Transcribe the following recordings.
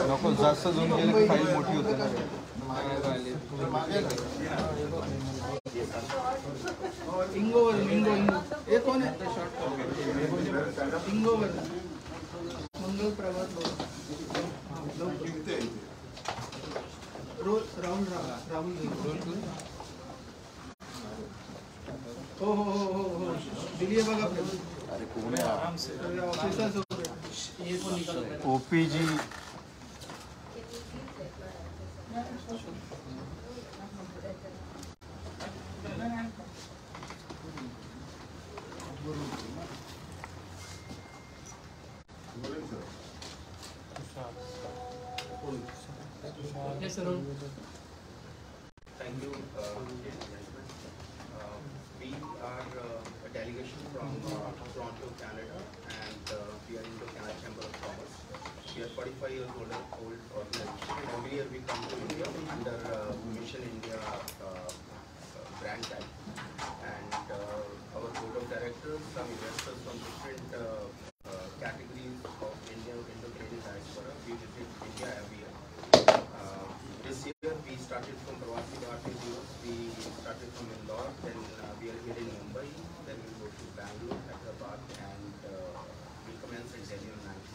नको जास्त झूम केलं की फाईल मोठी होते ना. इंगो ये कौन है? इंगो मंगल प्रभात राहुल हो दिल्ली बघा. अरे कोण आहे आराम से ऑफिसर्स ये तो निकल OPG. Yes, sir. Thank you. We are a delegation from Toronto, Canada, and we are in the Canada Chamber of Commerce. We are 45 years old organization. Every year we come to India under Mission India brand tag, and our board of directors, some investors from different categories of Indo-Canadian diaspora. We visit India every year. This year we started from Pravasi Bharati Divas. We started from Indore, then we are here in Mumbai, then we go to Bangalore, Hyderabad, and we commence in Delhi on 9th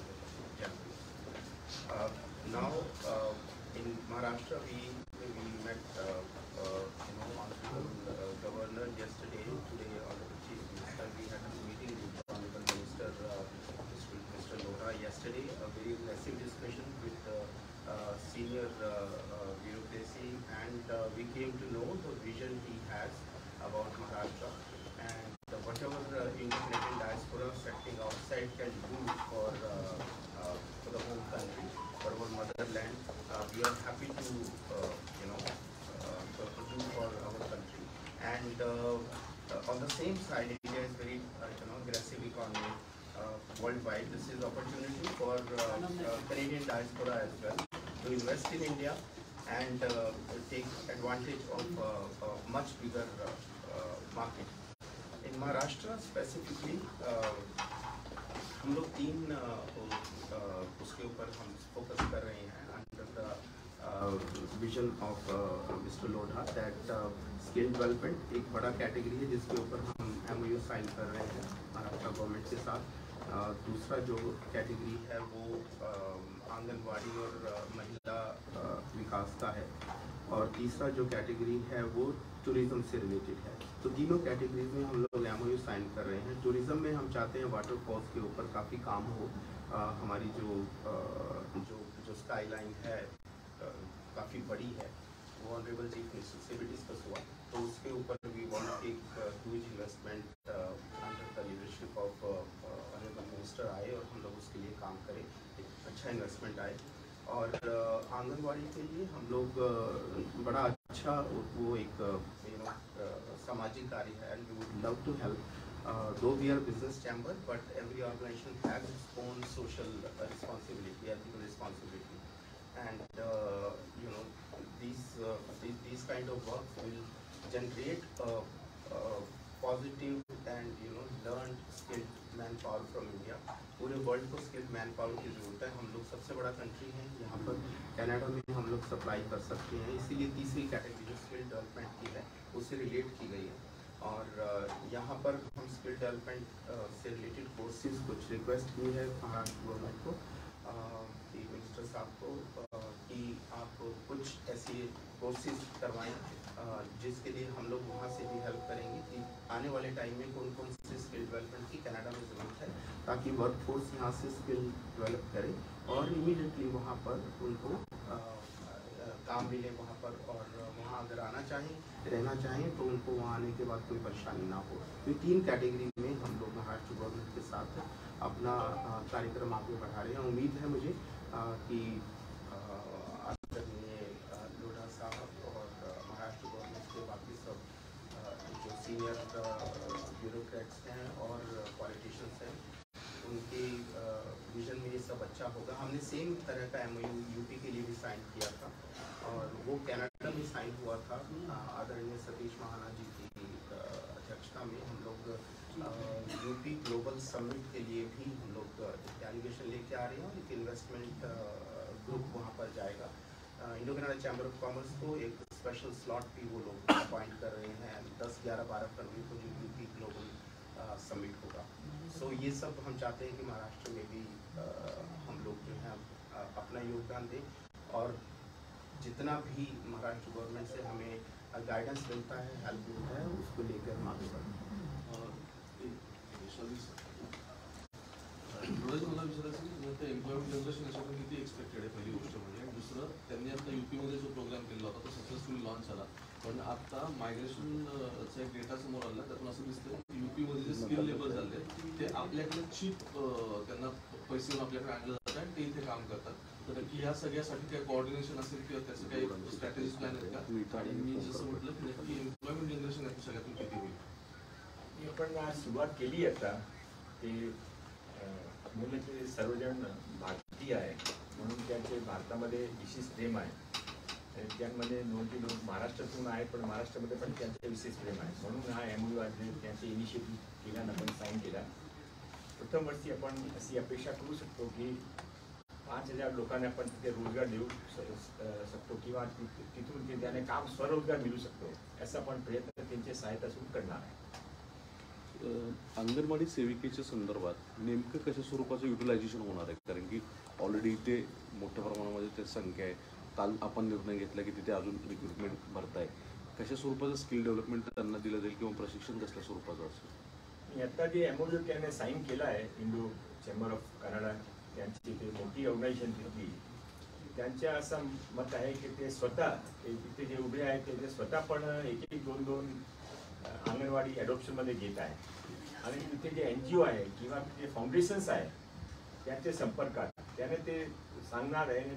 January. Now in Maharashtra we met Honorable Governor yesterday. Today Honorable Chief Minister. We had a meeting with Honorable Minister Mr. Lohra yesterday. A very aggressive discussion with senior bureaucracy, and we came to know the vision he has about Maharashtra and whatever Indo-Canadian diaspora setting outside can do for the home country, for our motherland. We are happy to do for our country. And on the same side, India is very aggressive economy worldwide. This is opportunity for Canadian diaspora as well to invest in India and take advantage of a much bigger market. In Maharashtra specifically, हम लोग तीन उसके ऊपर हम focus कर रहे हैं under the vision of Mr. Lodha, that skill development एक बड़ा category है जिसके ऊपर हम MOU साइन कर रहे हैं महाराष्ट्र गवर्नमेंट के साथ. दूसरा जो कैटेगरी है वो आंगनवाड़ी और महिला विकास का है, और तीसरा जो कैटेगरी है वो टूरिज्म से रिलेटेड है. तो तीनों कैटेगरीज में हम लोग MOU साइन कर रहे हैं. टूरिज्म में हम चाहते हैं वाटरफॉल्स के ऊपर काफ़ी काम हो. हमारी जो स्काई लाइन है काफ़ी बड़ी है, वो ऑनरेबल चीफ मिनिस्टर से भी डिस्कस हुआ, तो उसके ऊपर वी वांट एक huge investment under the leadership of honourable minister आए और हम लोग उसके लिए काम करें, एक अच्छा इन्वेस्टमेंट आए. और आंगनवाड़ी के लिए हम लोग बड़ा अच्छा वो एक सामाजिक कार्य है, and we would love to help. Though we are a business chamber, but every organization has its own social responsibility, ethical responsibility, and these kind of work will generate positive and learned skilled manpower from India. पूरे world को skilled man power की ज़रूरत है. हम लोग सबसे बड़ा country हैं, यहाँ पर कनाडा में हम लोग सप्लाई कर सकते हैं, इसीलिए तीसरी कैटेगरी जो स्किल डेवलपमेंट की है उससे रिलेट की गई है. और यहाँ पर हम स्किल डेवलपमेंट से रिलेटेड कोर्सेज कुछ रिक्वेस्ट की है महाराष्ट्र गवर्नमेंट को, मिनिस्टर साहब को, कि आप कुछ ऐसे कोर्सेज करवाएं जिसके लिए हम लोग वहाँ से भी हेल्प करेंगे कि आने वाले टाइम में कौन कौन से स्किल डेवलपमेंट की कनाडा में ज़रूरत है, ताकि वर्कफोर्स यहाँ से स्किल डेवलप करे और इमीडिएटली वहाँ पर उनको काम मिले वहाँ पर, और वहाँ अगर आना चाहें रहना चाहें तो उनको वहाँ आने के बाद कोई परेशानी ना हो. तो तीन कैटेगरी में हम लोग महाराष्ट्र गवर्नमेंट के साथ अपना कार्यक्रम आगे बढ़ा रहे हैं. उम्मीद है मुझे कि आदरणीय लोढ़ा साहब और महाराष्ट्र गवर्नमेंट के बाकी सब जो सीनियर ब्यूरोक्रेट्स हैं और पॉलिटिशियंस हैं, उनके विजन में ये सब अच्छा होगा. हमने सेम तरह का MOU यूपी के लिए भी साइन किया था, और वो कनाडा में साइन हुआ था आदरणीय सतीश महाना जी की अध्यक्षता में. हम लोग यूपी ग्लोबल समिट के लिए भी हम लोग डेलीगेशन लेके आ रहे हैं और एक इन्वेस्टमेंट ग्रुप वहाँ Indo Canada chamber of commerce को एक स्पेशल स्लॉट भी वो लोग अपॉइंट कर रहे हैं 10, 11, 12 फरवरी को जो यूपी ग्लोबल समिट होगा। सो ये सब हम चाहते हैं कि महाराष्ट्र में भी हम लोग जो है अपना योगदान दें और जितना भी महाराष्ट्र गवर्नमेंट से हमें गाइडेंस मिलता है, हेल्प मिलता है, उसको लेकर हम आगे बढ़ें। मला विचारायचं की आता एम्प्लॉयमेंट जनरेशन याच्याकडून किती एक्सपेक्टेड आहे पहिली गोष्ट म्हणजे, आणि दुसरं त्यांनी आता यूपीमध्ये जो प्रोग्राम केला होता तो सक्सेसफुली लॉन्च झाला, पण आता मायग्रेशनचा एक डेटा समोर आला त्यातून असं दिसतं की यूपीमध्ये जे स्किल लेबर झाले ते आपल्याकडे चीप त्यांना पैसे देऊन आपल्याकडे आणलं जातं आणि ते इथे काम करतात. तर नक्की या सगळ्यासाठी काही कोऑर्डिनेशन असेल किंवा त्याचे काही स्ट्रॅटेजी प्लॅन आहेत का? आणि मी जसं म्हटलं की नक्की एम्प्लॉयमेंट जनरेशन यातून सगळ्यातून किती होईल? आपण आज सुरुवात केली आता ते म्हणजे ते सर्वजण भारतीय आहे म्हणून त्यांचे भारतामध्ये विशेष प्रेम आहे आणि त्यामध्ये नोंदी लोक महाराष्ट्रातून आहे पण महाराष्ट्रामध्ये पण त्यांचे विशेष प्रेम आहे म्हणून हा MOU आज त्यांचे इनिशिएटिव्ह केल्यानं आपण साईन केला. प्रथम वर्षी आपण अशी अपेक्षा करू शकतो की 5,000 लोकांना आपण तिथे रोजगार देऊ शकतो किंवा तिथून ते त्याने काम स्वरोजगार मिळू शकतो असा आपण प्रयत्न त्यांच्या सहायतासून करणार आहे. अंगणवाडी सेविकेच्या संदर्भात नेमकं कशा स्वरूपाचं युटिलायझेशन होणार आहे? कारण की ऑलरेडी ते मोठ्या प्रमाणामध्ये ते संख्या आहे. काल आपण निर्णय घेतला की तिथे अजून रिक्रुटमेंट भरताय. कशा स्वरूपाचं स्किल डेव्हलपमेंट त्यांना दिलं जाईल किंवा प्रशिक्षण कसल्या स्वरूपाचं असेल? आता जे MOU त्याने साईन केला आहे इंडो चेंबर ऑफ कनाडा त्यांची ते मोठी ऑर्गनायझेशन तिथली त्यांच्या असं मत आहे की ते स्वतः तिथे जे उभे आहेत ते स्वतः पण 1-1, 2-2 अंगणवाडी ॲडॉप्शनमध्ये घेत आहे आणि तिथे जे NGO आहे किंवा जे फाउंडेशन्स आहे त्यांच्या संपर्कात त्याने ते सांगणार आहे आणि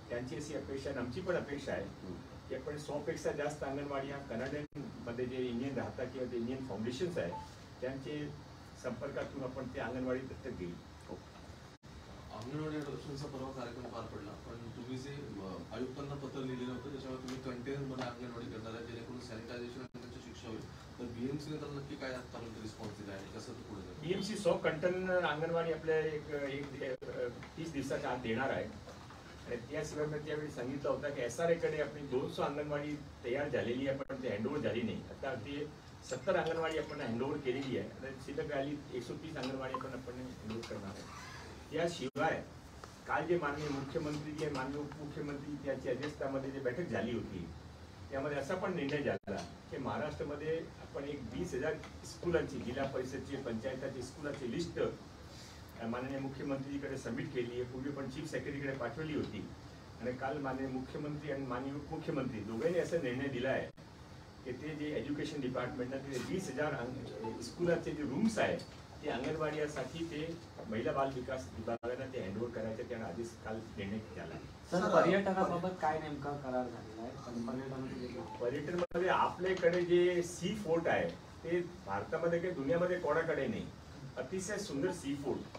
त्यांची अशी अपेक्षा आणि आमची पण अपेक्षा आहे की आपण 100पेक्षा जास्त अंगणवाडी ह्या कनाडियनमध्ये जे इंडियन राहतात किंवा ते इंडियन फाउंडेशन्स आहे त्यांचे संपर्कातून आपण ते अंगणवाडी दत्तक घेईल. अंगणवाडी अडॉप्शनचा परवा कार्यक्रम पार पडला, पण तुम्ही जे आयुक्तांना पत्र लिहिलेलं होतं त्याच्यावर तुम्ही कंटेनरमध्ये अंगणवाडी करणार आहे जेणेकरून सॅनिटायझेशन आणि त्यांची शिक्षा होईल. तर BMCने त्याला नक्की काय आतापर्यंत रिस्पॉन्स दिला आहे, कसं तो पुढे जाईल? BMC 100 कंटेनर अंगणवाडी आपल्या एक 30 दिवसाच्या आत देणार आहे आणि त्याशिवाय मी त्यावेळी सांगितलं होतं की SRA कडे आपली 200 अंगणवाडी तयार झालेली आहे पण ते हँडओव्हर झाली नाही. आता ते 70 अंगणवाडी आपण हँडओव्हर केलेली आहे आणि शिल्लक राहिली 130 अंगणवाडी आपण हँडओव्हर करणार आहे. याशिवाय काल जे माननीय मुख्यमंत्री जे माननीय उपमुख्यमंत्री त्याच्या अध्यक्षतेमध्ये जे बैठक झाली होती त्यामध्ये असा पण निर्णय झाला की महाराष्ट्रामध्ये आपण एक 20,000 स्कूलांची जिल्हा परिषदची पंचायताची स्कूलाची लिस्ट माननीय मुख्यमंत्रीकडे सबमिट केली आहे. पूर्वी पण चीफ सेक्रेटरीकडे पाठवली होती आणि काल माननीय मुख्यमंत्री आणि माननीय उपमुख्यमंत्री दोघांनी असा निर्णय दिला आहे की ते जे एज्युकेशन डिपार्टमेंटनं ते 20,000 स्कूलाचे जे रूम्स आहे ते अंगणवाडीसाठी ते महिला बाल विकास विभागाला ते हँडओव्हर करायचे त्याने आधीच काल निर्णय झाला आहे. सर पर्यटनाबाबत काय नेमका करार झालेला आहे? पर्यटनामध्ये आपल्याकडे जे सी फोर्ट आहे ते भारतामध्ये काही दुनियामध्ये कोणाकडे नाही. अतिशय सुंदर सी फोर्ट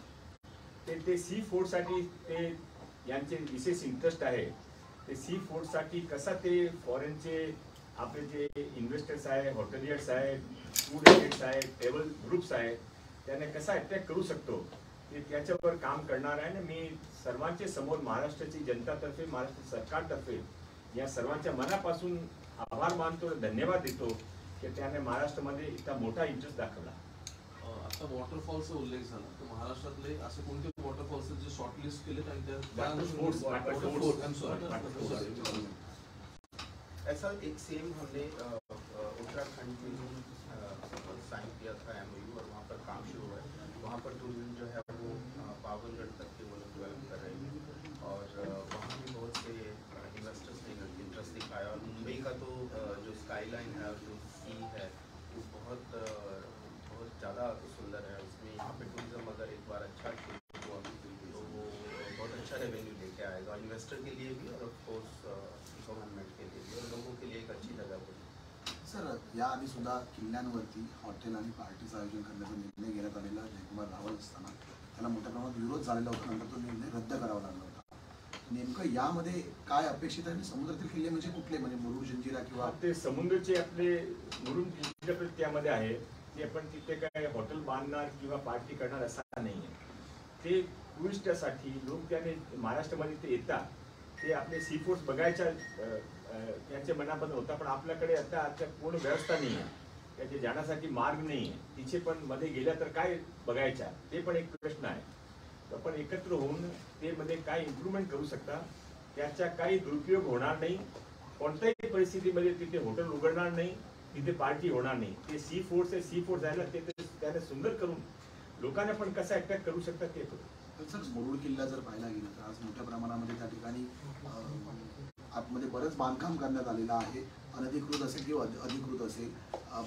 ते सी फोर्टसाठी ते यांचे विशेष इंटरेस्ट आहे. ते सी फोर्टसाठी कसा ते फॉरेनचे आपले जे इन्व्हेस्टर्स आहे, हॉटेलियर्स आहे, फूड एजेंट्स आहे, ट्रॅव्हल ग्रुप्स आहे त्याने कसा अटॅक करू शकतो ते त्याच्यावर काम करणार आहे. आणि मी सर्वांच्या समोर महाराष्ट्राची जनतातर्फे महाराष्ट्र सरकारतर्फे या सर्वांच्या मनापासून आभार मानतो, धन्यवाद देतो की त्याने महाराष्ट्रामध्ये इतका मोठा इंटरेस्ट दाखवला. आता वॉटरफॉलचा उल्लेख झाला तर महाराष्ट्रातले असे कोणते वॉटरफॉल्स जे शॉर्टलिस्ट केलेत आणि ऐसा एक सेम हमने उत्तराखंड में साइन किया था MOU और वहाँ पर काम शुरू हुआ है. वहाँ पर टूरिज्म जो है वो पावनगढ़ तक के वो लोग डेवलप कर रहे हैं और वहाँ भी बहुत से इन्वेस्टर्स ने इंटरेस्ट दिखाया. और मुंबई का तो जो स्काईलाइन है और जो सी है वो बहुत ज़्यादा सुंदर है. उसमें यहाँ पे टूरिज्म अगर एक बार अच्छा हुआ तो वो बहुत अच्छा रेवेन्यू लेके आएगा इन्वेस्टर के लिए भी और ऑफकोर्स गव्हर्नमेंट के लिए भी और लोगों के लिए एक अच्छी जगह होगी. सर याआधी सुद्धा किल्ल्यांवरती हॉटेल आणि पार्टीचं आयोजन करण्याचा निर्णय घेण्यात आलेला जयकुमार रावल असताना त्याला मोठ्या प्रमाणात विरोध झालेला होता. नंतर तो निर्णय रद्द करावा लागला होता. नेमकं यामध्ये काय अपेक्षित आहे? समुद्रातील किल्ले म्हणजे कुठले, म्हणजे मुरुड जंजिरा किंवा ते समुद्राचे आपले मुरुड जंजिरा त्यामध्ये आहे ते आपण तिथे काय हॉटेल बांधणार किंवा पार्टी करणार असा नाही आहे. ते टुरिस्टसाठी लोक त्याने महाराष्ट्रामध्ये ते येतात ते आपले सी फूड्स बघायच्या त्यांच्या मनामध्ये होता, पण आपल्याकडे आता पूर्ण व्यवस्था नाही आहे, त्याचे जाण्यासाठी मार्ग नाही आहे. तिथे पण मध्ये गेल्या तर काय बघायच्या ते पण एक प्रश्न आहे. तर आपण एकत्र होऊन ते मध्ये काय इम्प्रूव्हमेंट करू शकता, त्याचा काही दुरुपयोग होणार नाही. कोणत्याही परिस्थितीमध्ये तिथे हॉटेल उघडणार नाही, तिथे पार्टी होणार नाही. ते सी फूड जायला ते त्याने सुंदर करून लोकांना पण कसं अट्रॅक्ट करू शकतात ते करू. सर, मुरुड किल्ला जर पाहायला गेलं तर आज मोठ्या प्रमाणामध्ये त्या ठिकाणी आतमध्ये बरंच बांधकाम करण्यात आलेलं आहे, अनधिकृत असेल किंवा अधिकृत असेल.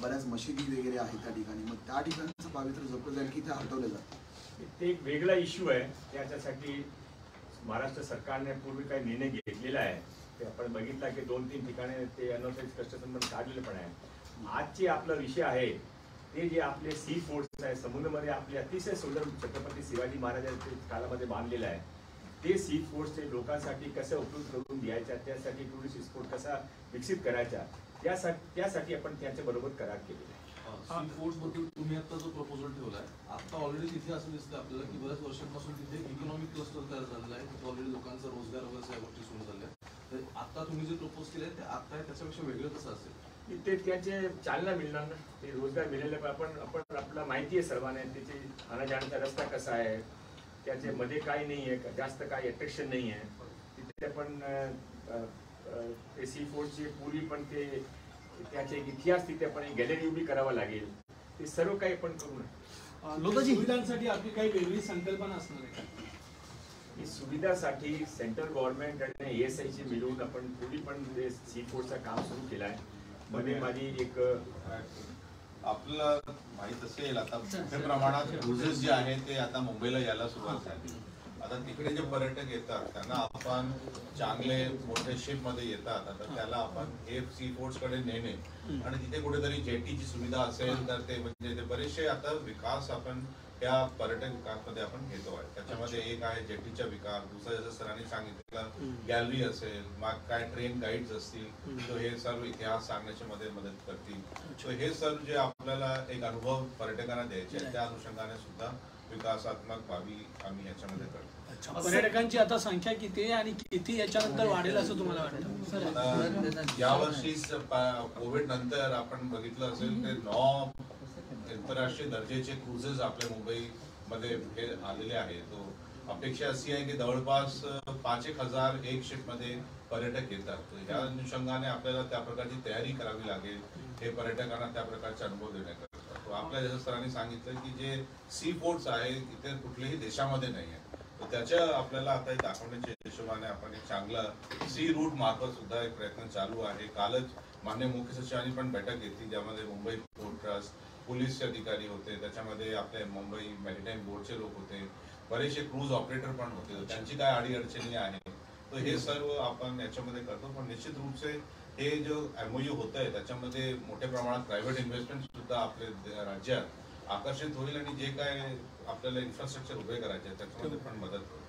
बऱ्याच मशिदी वगैरे आहेत त्या ठिकाणी. मग त्या ठिकाणचं पावित्र्य जपलं जाईल की ते हटवलं जातं? ते एक वेगळा इश्यू आहे. त्याच्यासाठी महाराष्ट्र सरकारने पूर्वी काही निर्णय घेतलेला आहे. ते आपण बघितला की 2-3 ठिकाणी ते अनऑथराइज कस्टम पण काढलेलं पण आहे. आजचे आपला विषय आहे ते जे आपले सी फूड्स आहे, समुद्रामध्ये आपले अतिशय सुंदर छत्रपती शिवाजी महाराजांच्या काळामध्ये बांधलेलं आहे. ते सी फूड्सचे लोकांसाठी कसं उपलब्ध करून द्यायच्या, त्यासाठी टुरिस्ट स्पॉट कसा विकसित करायचा, त्यासाठी आपण त्यांच्या बरोबर करार केलेला आहे. सी फूड्स बद्दल तुम्ही आता जो प्रपोजल ठेवलाय, आता ऑलरेडी तिथे असं दिसतं आपल्याला की बऱ्याच वर्षांपासून तिथे इकॉनॉमिक क्लस्टर तयार झालेला आहे. तिथे ऑलरेडी लोकांचा रोजगार वगैरे सगळ्या गोष्टी सुरू झाल्या. तर आता तुम्ही जे प्रपोज केले ते आता आहे त्याच्यापेक्षा वेगळं कसं असेल? ते त्याचे चालना मिळणार ना, ते रोजगार मिळाले. आपण आपल्याला माहिती आहे सर्वांना त्याचे आना जाण्याचा रस्ता कसा आहे, त्याच्या मध्ये काही नाही आहे, जास्त काही अट्रॅक्शन नाही आहे तिथे. पण ते सी फूडचे पूर्वी पण ते त्याचे एक इतिहास तिथे आपण एक गॅलरी उभी करावं लागेल. ते सर्व काही आपण करू नये. सुविधांसाठी आपली काही वेगळी संकल्पना असणार आहे का? ही सुविधासाठी सेंट्रल गव्हर्नमेंट आणि ESIC मिळून आपण पूर्वी पण सी फूडचं काम सुरू केलं आहे. मध्ये माझी एक आपलं माहित असेल आता मोठ्या प्रमाणात क्रुझेस जे आहेत ते आता मुंबईला यायला सुरुवात झाली. आता तिकडे जे पर्यटक येतात त्यांना आपण चांगले मोठे शिप मध्ये येतात, आता त्याला आपण हे सी फूड्स कडे नेणे आणि तिथे कुठेतरी जेटीची सुविधा असेल तर ते म्हणजे ते बरेचसे आता विकास आपण त्या पर्यटन विकासमध्ये आपण घेतो आहे. त्याच्यामध्ये एक आहे जेटीचा विकास, दुसरं जसं सरांनी सांगितलं गॅलरी असेल, मग काय ट्रेन गाईड्स असतील, तर हे सर्व इतिहास सांगण्याच्या मध्ये मदत करतील. तर हे सर्व जे आपल्याला एक अनुभव पर्यटकांना द्यायचे त्या अनुषंगाने सुद्धा विकासात्मक बाबी आम्ही याच्यामध्ये करतो. पर्यटकांची आता संख्या किती आहे आणि किती याच्यानंतर वाढेल असं तुम्हाला वाटतं? यावर्षी कोविड नंतर आपण बघितलं असेल ते 9 आंतरराष्ट्रीय दर्जाचे क्रुझेस आपल्या मुंबईमध्ये हे आलेले आहेत. तो अपेक्षा अशी आहे की जवळपास 5,000 एक शिप मध्ये पर्यटक येतात. या अनुषंगाने आपल्याला त्या प्रकारची तयारी करावी लागेल हे पर्यटकांना त्या प्रकारचे अनुभव देण्याकरता. तो आपल्या जसं सरांनी सांगितलं की जे सी फूड्स आहे इतर कुठल्याही देशामध्ये नाही आहे, तर त्याच्या आपल्याला आता दाखवण्याच्या हिशोबाने आपण एक चांगला सी रूट मार्फत सुद्धा एक प्रयत्न चालू आहे. कालच माननीय मुख्य सचिवांनी पण बैठक घेतली ज्यामध्ये मुंबई पोर्ट ट्रस्ट, पोलीसचे अधिकारी होते, त्याच्यामध्ये आपले मुंबई मॅरिटाईम बोर्डचे लोक होते, बरेचसे क्रूज ऑपरेटर पण होते. तर त्यांची काय अडीअडचणी आहे तर हे सर्व आपण याच्यामध्ये करतो. पण निश्चित रूप से हे जो MOU होत आहे त्याच्यामध्ये मोठ्या प्रमाणात प्रायव्हेट इन्व्हेस्टमेंट सुद्धा आपल्या राज्यात आकर्षित होईल आणि जे काय आपल्याला इन्फ्रास्ट्रक्चर उभे करायचे आहे त्याच्यामध्ये पण मदत होईल.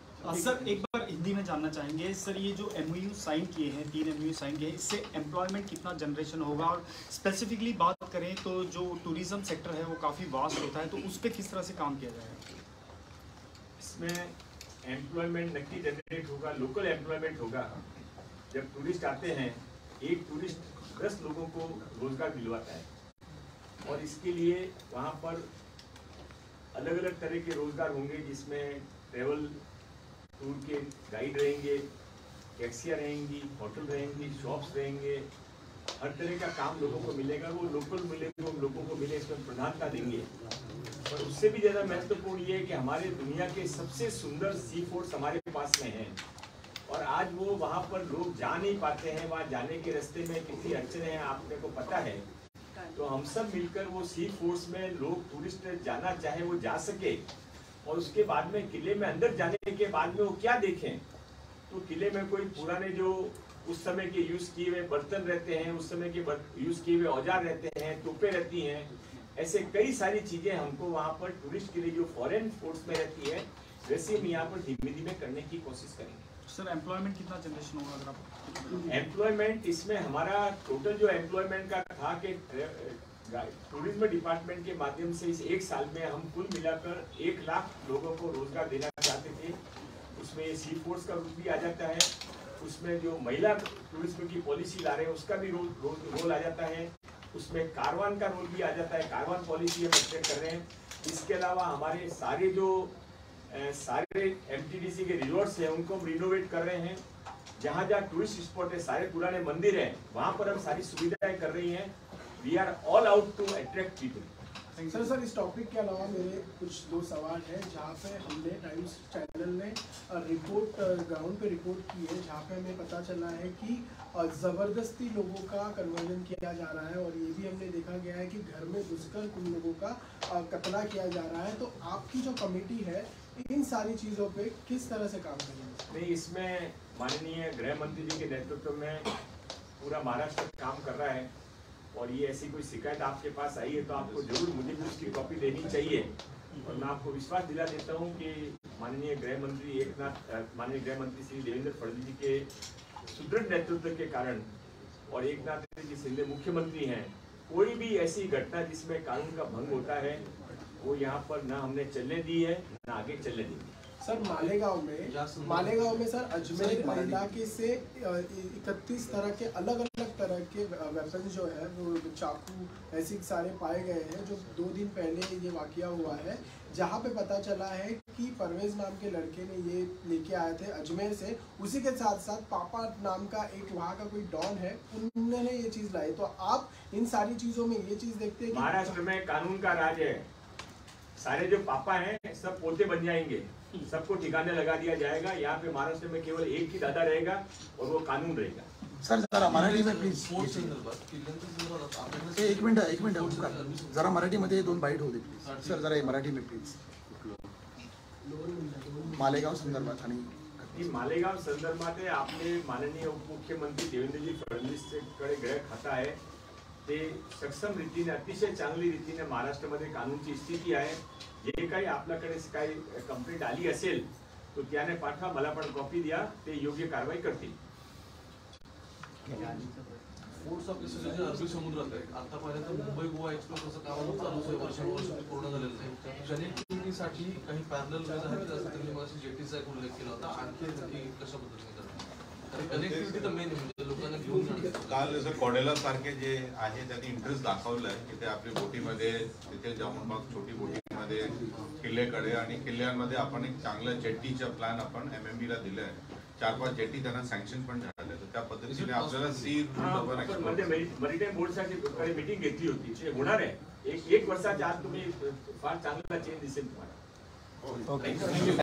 सर, एक बार हिंदी में जानना चाहेंगे सर, ये जो MOU साइन किए हैं, 3 MOU साइन किए हैं, इससे एम्प्लॉयमेंट कितना जनरेशन होगा? और स्पेसिफिकली बात करें तो जो टूरिज्म सेक्टर है वो काफ़ी वास्ट होता है, तो उस पर किस तरह से काम किया जाएगा? इसमें एम्प्लॉयमेंट नक्की जनरेट होगा, लोकल एम्प्लॉयमेंट होगा. जब टूरिस्ट आते हैं, एक टूरिस्ट 10 लोगों को रोजगार दिलवाता है और इसके लिए वहाँ पर अलग अलग तरह के रोजगार होंगे जिसमें ट्रेवल टूर के गाइड रहेंगे, टैक्सियाँ रहेंगी, होटल रहेंगी, शॉप्स रहेंगे, हर तरह का काम लोगों को मिलेगा. वो लोकल मिलेगा, वो लोगों को मिले, इसमें प्रधानता देंगे. और उससे भी ज़्यादा महत्वपूर्ण ये है कि हमारे दुनिया के सबसे सुंदर सी फूड्स हमारे पास में हैं और आज वो वहाँ पर लोग जा नहीं पाते हैं. वहाँ जाने के रास्ते में कितनी अड़चने हैं आपने को पता है. तो हम सब मिलकर वो सी फूड्स में लोग टूरिस्ट जाना चाहे वो जा सके और उसके बाद में किले में अंदर जाने के बाद में वो क्या देखें. तो किले में कोई पुराने जो उस समय के यूज किए हुए बर्तन रहते हैं, उस समय के यूज किए हुए औजार रहते हैं, तोपें रहती हैं, ऐसे कई सारी चीजें हमको वहाँ पर टूरिस्ट के लिए जो फॉरेन फूड्स में रहती है वैसे हम यहाँ पर धीमे धीमे करने की कोशिश करेंगे. सर, एम्प्लॉयमेंट कितना जनरेशन होगा अगर आप? एम्प्लॉयमेंट इसमें हमारा टोटल जो एम्प्लॉयमेंट का था कि टूरिज्म डिपार्टमेंट के माध्यम से इस एक साल में हम कुल मिलाकर 1 लाख लोगों को रोजगार देना चाहते थे. उसमें सी फूड्स का रूप भी आ जाता है, उसमें जो महिला टूरिज्म की पॉलिसी ला रहे हैं उसका भी रोल आ जाता है, उसमें कारवान का रोल भी आ जाता है, कारवान पॉलिसी हम एक्सपेक्ट कर रहे हैं। इसके अलावा हमारे सारे एमटीडीसी के रिजॉर्ट्स हैं उनको हम रिनोवेट कर रहे हैं। जहाँ जहाँ टूरिस्ट स्पॉट है, सारे पुराने मंदिर हैं, वहाँ पर हम सारी सुविधाएं कर रही हैं। We are all out to attract people. Sir इस टॉपिक के अलावा मेरे कुछ दो सवाल हैं जहाँ पे हमने टाइम्स चैनल ने रिपोर्ट ग्राउंड पे रिपोर्ट की है, जहाँ पे हमें पता चला है कि ज़बरदस्ती लोगों का कन्वर्जन किया जा रहा है और ये भी हमने देखा गया है कि घर में घुसकर कुछ लोगों का कत्ला किया जा रहा है। तो आपकी जो कमेटी है इन सारी चीज़ों पे किस तरह से काम करेगी? नहीं, इसमें माननीय गृह मंत्री जी के नेतृत्व में पूरा महाराष्ट्र काम कर रहा है और ये ऐसी कोई शिकायत आपके पास आई है तो आपको जरूर मुझे भी उसकी कॉपी देनी चाहिए। और मैं आपको विश्वास दिला देता हूँ कि माननीय गृह मंत्री श्री देवेंद्र फडणवीस जी के सुदृढ़ नेतृत्व के कारण और एकनाथ जी शिंदे मुख्यमंत्री हैं, कोई भी ऐसी घटना जिसमें कानून का भंग होता है वो यहाँ पर ना हमने चलने दी है ना आगे चलने दी। सर मालेगांव में सर अजमेर इलाके से 31 तरह के अलग अलग तरह के वेपन जो है वो चाकू ऐसे सारे पाए गए हैं, जो 2 दिन पहले ये वाकया हुआ है, जहाँ पे पता चला है कि परवेज नाम के लड़के ने ये लेके आए थे अजमेर से। उसी के साथ साथ पापा नाम का एक वहाँ का कोई डॉन है, उन्होंने ये चीज़ लाई। तो आप इन सारी चीज़ों में ये चीज़ देखते हैं महाराष्ट्र में कानून का राज है, सारे जो पापा हैं सब पोते बन जाएंगे, सबको ठिकाने लगा दिया जाएगा। यहाँ पे महाराष्ट्र में केवल एक ही दादा रहेगा और वो कानून रहेगा। सर जरा मराठी में प्लीज एक मिनिट जरा मराठीमध्ये 2 बाईट होऊ दे प्लीज सर, जरा मराठी में प्लीज. मालेगाव संदर्भात आणि मालेगाव संदर्भात आपले माननीय उपमुख्यमंत्री देवेंद्रजी फडणवीस कडे गृह खातं आहे, ते सक्षम रीतीने अतिशय चांगली रीतीने महाराष्ट्रामध्ये कानूनची स्थिती आहे. जे काही आपल्याकडे काही कंप्लेंट आली असेल तो त्याने पाठवा, मला पण कॉपी द्या, ते योग्य कारवाई करतील. फोर्स आपले सगळे जे अरबी समुद्रात आहे, आतापर्यंत मुंबई गोवा एक्सप्रेसचं काम चालूच आहे, वर्षानुवर्ष पूर्ण झालेलं नाही. कनेक्टिव्हिटीसाठी काही पॅरलल वेज आहेत, जसं त्यांनी मला जेटीचा एक उल्लेख केला होता. आणखी कशा पद्धतीने कनेक्टिव्हिटी तर मेन म्हणजे लोकांना घेऊन जाणं. काल जसं कोडेला सारखे जे आहे त्यांनी इंटरेस्ट दाखवलाय की ते आपली बोटीमध्ये तिथे जाऊन मग छोटी बोटीमध्ये किल्लेकडे आणि किल्ल्यांमध्ये आपण एक चांगलं जेट्टीचा प्लॅन आपण MMB ला दिलाय. 4-5 जेट्टी त्यांना सँक्शन पण झाले, तर त्या पद्धतीने आपल्याला सी मरीटाईम बोर्डसाठी मीटिंग घेतली होती, ते होणार आहे. एक वर्षाच्या आत तुम्ही फार चांगला चेंज दिसेल तुम्हाला.